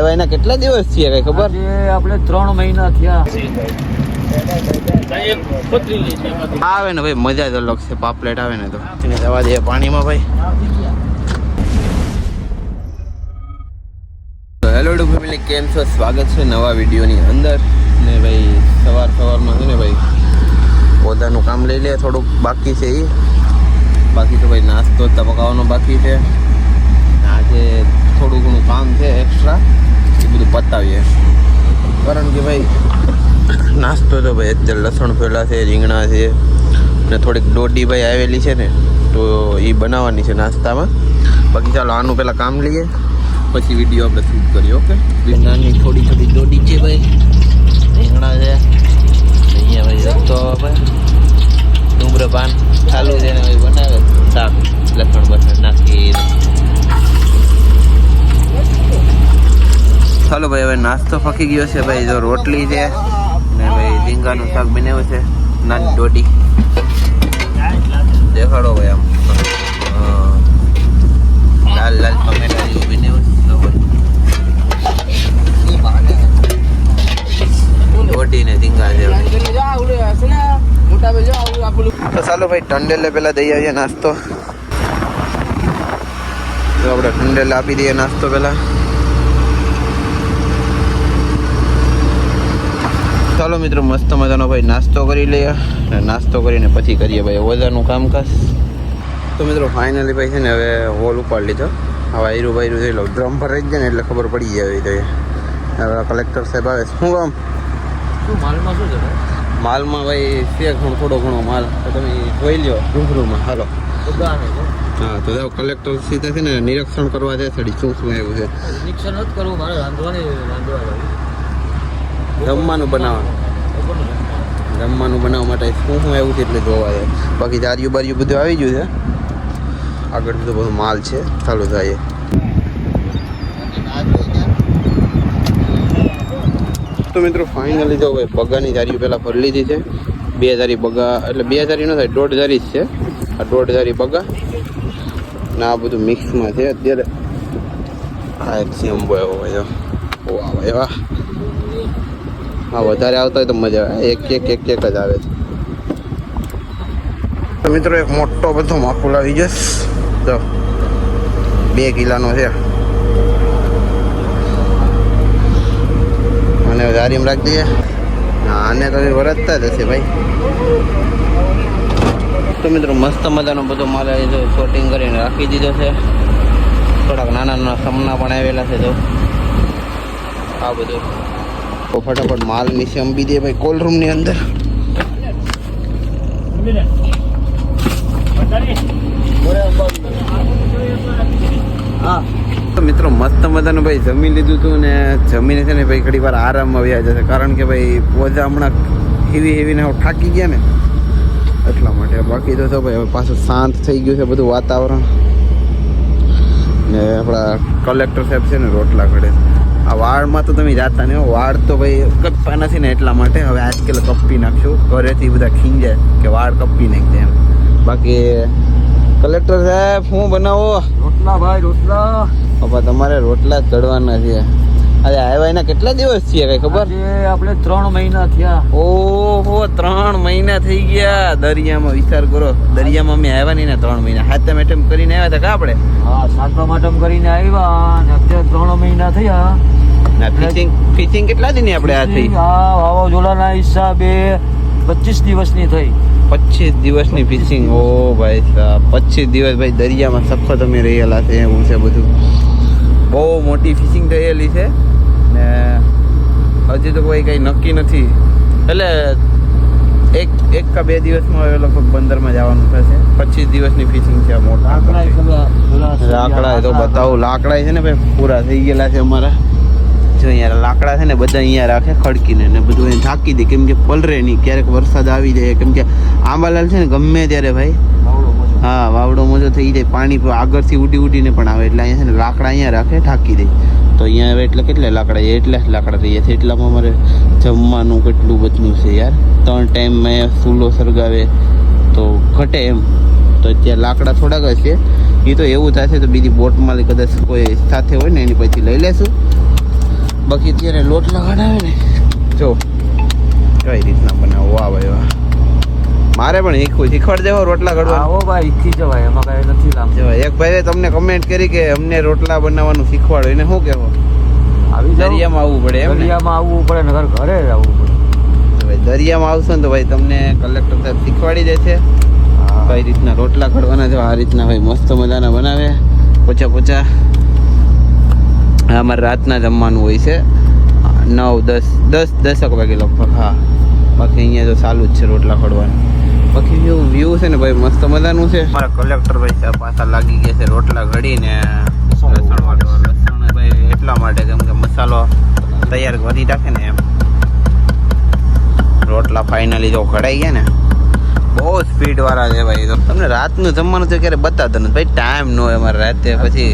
આવ્યા એના કેટલા દિવસ થયા કઈ ખબર? આપણે 3 મહિના થયા. આવે ને ભાઈ મજા જ અલગ છે. પાપલેટ આવે ને તો એને જવા દે પાણીમાં ભાઈ. હેલો ફેમિલી, કેમ છો? સ્વાગત છે નવા વિડીયોની અંદર. ને ભાઈ સવારમાં છે ને ભાઈ પોતાનું કામ લઈ લે, થોડુંક બાકી છે એ. બાકી તો ભાઈ નાસ્તો પકાવવાનો બાકી છે. આજે થોડું ઘણું કામ છે એક્સ્ટ્રા, એ બધું પતાવીએ. કારણ કે ભાઈ નાસ્તો તો ભાઈ અત્યારે લસણ ફેલા છે, રીંગણા છે ને થોડીક દોડી ભાઈ આવેલી છે ને, તો એ બનાવવાની છે નાસ્તામાં. બાકી ચાલો આનું પહેલાં કામ લઈએ, પછી વિડીયો આપણે શૂટ કરીએ. ઓકે. નાની થોડી દોડી છે ભાઈ, રીંગણા છે અહીંયા ભાઈ રસ્તો ભાઈ ધૂમ્રપાન ચાલુ છે ને ભાઈ બનાવે શાક લસણ બસણ નાખી. ચાલો ભાઈ હવે નાસ્તો ફકી ગયો છે ભાઈ. જો રોટલી છે ને ભાઈ રીંગણાનું શાક બનાવ્યું છે, નાની દોડી દેખાડો ભાઈ. આમ લાલ ટમેટા જેવું બનાવ્યું દોડી ને રીંગણા જેવું. તો ચાલો ભાઈ ટંડેલે પેલા દઈ આવીએ નાસ્તો. તો આપણે ટંડેલે આપી દઈએ નાસ્તો પેલા. ચાલો મિત્રો મસ્ત મજાનો ભાઈ નાસ્તો કરી લઈએ, અને નાસ્તો કરીને પછી કરીએ ભાઈ ઓજાનું કામકાજ. તો મિત્રો ફાઇનલી ભાઈ છે ને હવે હોલ ઉપાડી લીધો. હવે આયરું બાયરું જોઈ લો, ડ્રમ ભરાઈ જાય ને એટલે ખબર પડી જાય. તો હવે કલેક્ટર સાહેબ આવે. શું કામ માલમાં શું છે? માલમાં ભાઈ છે થોડો ઘણો માલ, તો તમે જોઈ લો રૂબરૂમાં. હાલો. હા તો જાઓ, કલેક્ટર સીધા છે ને નિરીક્ષણ કરવા જાય છડી શું આવ્યું છે. નિરીક્ષણ જ કરવું મારે, રાંધવા જમવાનું બનાવવા માટે શું આવ્યું છે એટલે જોવા જાય. બાકી જારિયું બારિયું બધું આવી ગયું છે. આગળ બધું બધું માલ છે. ચાલો જાય. તો મિત્રો ફાઇનલી જો ભાઈ બગાની જારીઓ પહેલાં ભરી લીધી છે. 2 જારી બગા, એટલે 2 જારી ન થાય, 1.5 જારી જ છે. આ 1.5 જારી બગા ને આ બધું મિક્સમાં છે અત્યારે. આ એક શેમ્પો એવો હોય છે. વાહ એવા હા વધારે આવતા હોય તો મજા આવે. એક જ આવે છે. તો મિત્રો એક મોટો બધો માકુલ આવી જશે. તો 2 કિલોનો છે. અને જારીમાં રાખી દઈએ. આને તો વરસતા જ હશે ભાઈ. તો મિત્રો મસ્ત મજાનો બધો માલ શોટિંગ કરીને રાખી દીધો છે. થોડાક નાના સમના પણ આવેલા છે. જો આ બધું તો ફટાફટ માલ નીચે અંબી દે ભાઈ કોલ્ડ રૂમની અંદર. હા તો મિત્રો મસ્ત મજાનું ભાઈ જમી લીધું હતું ને જમીને છે ને ભાઈ ઘણી વાર આરામમાં વ્યા જશે. કારણ કે ભાઈ પોજા હમણાં હેવીને થાકી ગયા ને એટલા માટે. બાકી તો ભાઈ હવે પાછું શાંત થઈ ગયું છે બધું વાતાવરણ. ને આપણા કલેક્ટર સાહેબ છે ને રોટલા ઘડે. આ વાળમાં તો તમે જાતા નહીં, વાળ તો ભાઈ કપા નથી ને એટલા માટે હવે આજકાલ કપી નાખશું. ઘરેથી બધા ખીંજાય કે વાળ કપી નાખી દે એમ. બાકી કલેક્ટર સાહેબ શું બનાવો? રોટલા ભાઈ રોટલા. બાપા તમારે રોટલા જ ચડવાના છે. આજે આવ્યા એના કેટલા દિવસ થયા કઈ ખબર? આપણે 3 મહિના થયા. ઓહો 3 મહિના થઈ ગયા. દરિયામાં વિચાર કરો, દરિયામાં અમે આવ્યા નહીં ને 3 મહિના. હાથમ એટમ કરીને આવ્યા હતા કા આપણે? હા સાતમ આટમ કરીને આવ્યા ને અત્યારે 3 મહિના થયા. ના ફિશિંગ કેટલા દિન આપણે આ થઈ? હા વાવાઝોડાના હિસાબે 25 દિવસની થઈ. 25 દિવસની ફિશિંગ. ઓ ભાઈ સાહેબ 25 દિવસ ભાઈ દરિયામાં સખત અમે રહેલા છે. એવું છે બધું. બહુ મોટી ફિશિંગ થયેલી છે ને હજી તો કોઈ કંઈ નક્કી નથી. એટલે એક કે 2 દિવસમાં હવે લગભગ બંદરમાં જવાનું થશે. 25 દિવસની ફિશિંગ છે. મોટા લાકડા તો બતાવું. લાકડા છે ને ભાઈ પૂરા થઈ ગયેલા છે અમારા. જો અહીંયા લાકડા છે ને બધા અહીંયા રાખે ખડકીને ને બધું એને ઢાંકી દે, કેમ કે પલરે નહીં. ક્યારેક વરસાદ આવી જાય, કેમ કે આંબાલાલ છે ને ગમે ત્યારે ભાઈ હા વાવડો મોજો થઈ જાય. પાણી આગળથી ઉડીને પણ આવે એટલે અહીંયા છે ને લાકડા અહીંયા રાખે ઢાંકી દે. તો અહીંયા હવે એટલે કેટલા લાકડા એટલા જ લાકડા થઈ જાય. એટલામાં અમારે જમવાનું કેટલું બધું છે યાર. 3 ટાઈમમાં ચૂલો સળગાવે તો ઘટે એમ. તો અત્યારે લાકડા થોડાક જ છે. એ તો એવું થશે તો બીજી બોટમાં કદાચ કોઈ સાથે હોય ને એની પછી લઈ લેશું. બાકી અત્યારે લોટ લગાડાવે ને જો કઈ રીતના બનાવો વાહ ભાઈ વાહ. મારે પણ શીખવાડ દેવો રોટલા ઘડવા. આવો ભાઈ શીખી જવાય, એમાં કઈ નથી કામ. જો એક ભાઈએ તમને કમેન્ટ કરી કે અમને રોટલા બનાવવાનું શીખવાડો, એને શું કહેવો? આવી જાવ, દરિયામાં આવવું પડે એમ ને? દરિયામાં આવવું પડે ને ઘરે જ આવવું પડે. તો ભાઈ દરિયામાં આવશો ને તો ભાઈ તમને કલેક્ટર સાહેબ શીખવાડી દેશે કઈ રીતના રોટલા ઘડવાના. જો આ રીતના ભાઈ મસ્ત મજાના બનાવે પોચા પોચા. અમારે રાતના જમવાનું હોય છે 9-10 વાગે લગભગ. હા, બાકી અહીંયા તો ચાલુ જ છે રોટલા ખડવાનું. બાકી વ્યૂ છે ને ભાઈ મસ્ત મજાનું છે. મારા કલેક્ટર ભાઈ પાછા લાગી ગયા છે રોટલા ઘડીને લસણ વાળો. લસણ ભાઈ એટલા માટે કેમ કે મસાલો તૈયાર કરી રાખે ને એમ. રોટલા ફાઇનલી જો ઘડાઈ ગયા ને, બહુ સ્પીડ વાળા છે ભાઈ. તો તમને રાતનું જમવાનું તો ક્યારે બતાવતો નથી ભાઈ, ટાઈમ ન હોય અમારે રાતે. પછી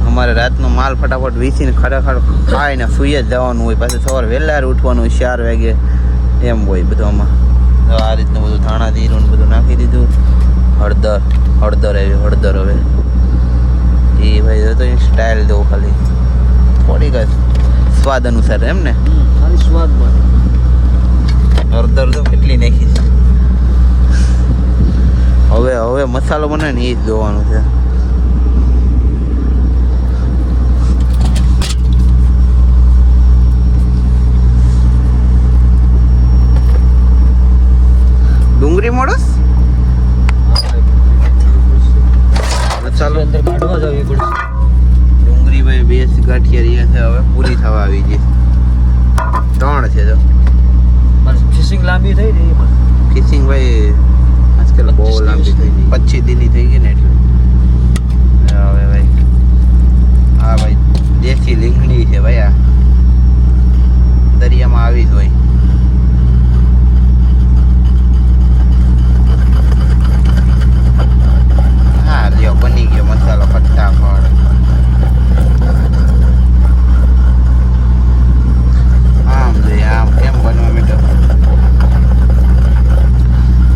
અમારે રાતનો માલ ફટાફટ વીસીને ખરેખર ખાઈને સુઈ જ જવાનું હોય. પાછું સવારે વહેલા ઉઠવાનું હોય 4 વાગે એમ હોય બધું. આમાં આ રીતનું બધું ધાણા જીરું બધું નાખી દીધું. હળદર હળદર હવે એ ભાઈ તો સ્ટાઇલ દો ખાલી થોડીક જ સ્વાદ અનુસાર એમ ને. ખાલી સ્વાદ માટે હળદર તો કેટલી નાખી છે. હવે મસાલો બને ને એ જ જોવાનું છે. ડુંગળી મોડસ મસાલો અંદર કાઢવા જવી પડશે. ડુંગળી ભાઈ 2 ગાંઠિયા રહ્યા છે, હવે પૂરી થવા આવી ગઈ. 3 છે જો. ફિશિંગ લાંબી થઈ રહી પણ ફિશિંગ ભાઈ આજકાલ બહુ લાંબી થઈ ગઈ. 25 દિનની થઈ ગઈ ને એટલે હવે ભાઈ હા ભાઈ દેશી લીંગણી છે ભાઈ. આ દરિયામાં આવી જ હોય. હા લ્યો બની ગયો મસાલો ફટાફટ. આમ જોઈએ આમ કેમ બનવા મીઠો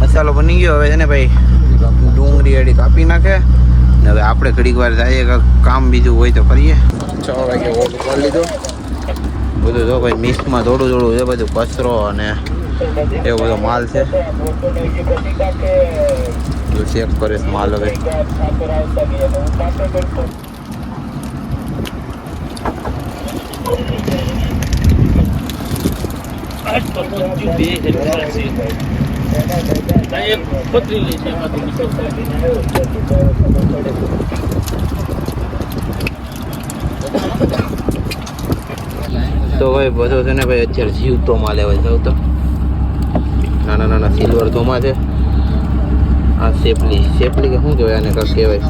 મસાલો બની ગયો. હવે છે ને ભાઈ ડુંગળી એડી કાપી નાખે ને હવે આપણે ઘડીક વાર જઈએ, કામ બીજું હોય તો કરીએ. 6 વાગે ઓર્ડર કરી લીધો. બધું જો ભાઈ મિક્સમાં થોડું છે બધું, કચરો અને એવો બધો માલ છે. ચેક કરે માલ હવે. તો ભાઈ બધો છે ને ભાઈ અત્યારે જીવતો માલ આવે છે. તો નાના સિલ્વર ધોમા છે. આ શેપલી કે શું કહેવાય આને? કાંક કહેવાય.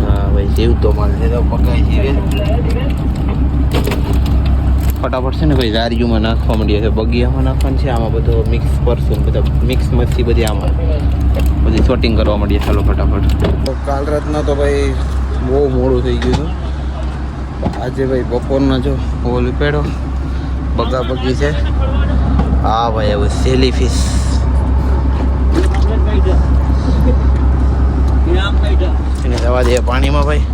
હા ભાઈ જીવતો માલ છે તો પકાઈ જીવે ફટાફટ છે ને ભાઈ. દારીઓમાં નાખવા માંડીએ છે, બગીયામાં નાખવાનું છે. આમાં બધો મિક્સ કરશું, બધા મિક્સ મચ્છી બધી આમાં બધી શોટિંગ કરવા માંડીએ. ચાલો ફટાફટ. કાલ રાતના તો ભાઈ બહુ મોડું થઈ ગયું હતું. આજે ભાઈ બપોરના જો ઓલ પેડો બગી છે. હા ભાઈ હવે સેલી ફિશ એને જવા દે પાણીમાં ભાઈ.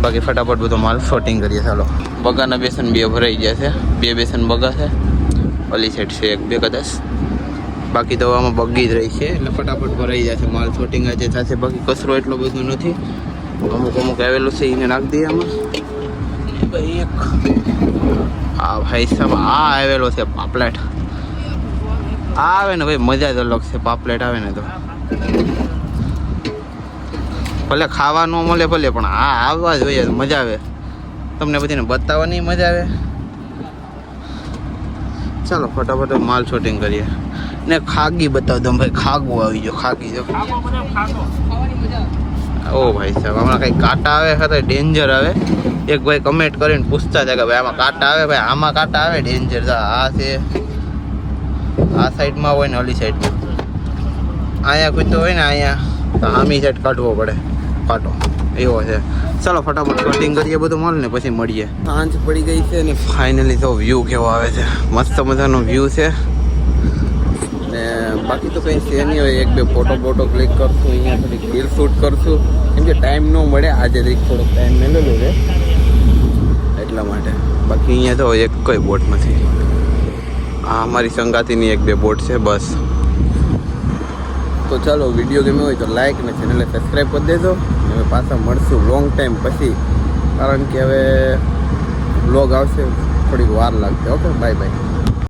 બાકી ફટાફટ બધો માલ શોટિંગ કરીએ. ચાલો બગાના બેસન 2 ભરાઈ ગયા છે. 2 બેસન બગા છે. ઓલી સાઈડ છે 1-2 કદાચ. બાકી તો આમાં બગી જ રહી છે એટલે ફટાફટ ભરાઈ જશે. માલ શોટિંગ આજે થશે. બાકી કચરો એટલો બધો નથી. અમુક આવેલું છે એને નાખી દઈએ આમાં. ભાઈ એક આ ભાઈ સાહેબ આ આવેલો છે પાપલેટ. આ આવે ને ભાઈ મજા જ અલગ છે. પાપલેટ આવે ને તો ભલે ખાવા ન મળે ભલે, પણ આ આવવા જ હોય મજા આવે. તમને બધીને બતાવવાની મજા આવે. ચાલો ફટાફટ માલ શૂટિંગ કરીએ ને. ખાગી બતાવ દો ભાઈ. ખાગો આવી ગયો. ખાગી જો ઓ ભાઈ સાહેબ હમણાં કંઈ કાંટા આવે ખરા ડેન્જર આવે. એક ભાઈ કમેન્ટ કરીને પૂછતા હતા કે ભાઈ આમાં કાંટા આવે. ભાઈ આમાં કાંટા આવે ડેન્જર. આ છે આ સાઈડમાં હોય ને ઓલી સાઈડમાં. અહીંયા કોઈ તો હોય ને અહીંયા તો આમી સાઈડ કાઢવો પડે કાંટો એવો છે. ચાલો ફટાફટ કટિંગ કરીએ બધું માલ ને પછી મળીએ. સાંજ પડી ગઈ છે ને ફાઇનલી તો વ્યૂ કેવો આવે છે. મસ્ત મજાનો વ્યૂ છે ને. બાકી તો કંઈ છે નહીં. હોય 1-2 ફોટો ક્લિક કરશું. અહીંયા થોડીક રીલ શૂટ કરશું કેમ કે ટાઈમ ન મળે. આજે થોડોક ટાઈમ મેળવેલો છે બાકી અહીંયા તો એક કોઈ બોટ નથી. આ અમારી સંગાતીની 1-2 બોટ છે બસ. તો ચાલો, વિડીયો ગમ્યો હોય તો લાઈક અને ચેનલને સબસ્ક્રાઈબ કરી દેજો. હવે પાછા મળશું લોંગ ટાઈમ પછી, કારણ કે હવે બ્લોગ આવશે થોડીક વાર લાગશે. Okay, bye bye.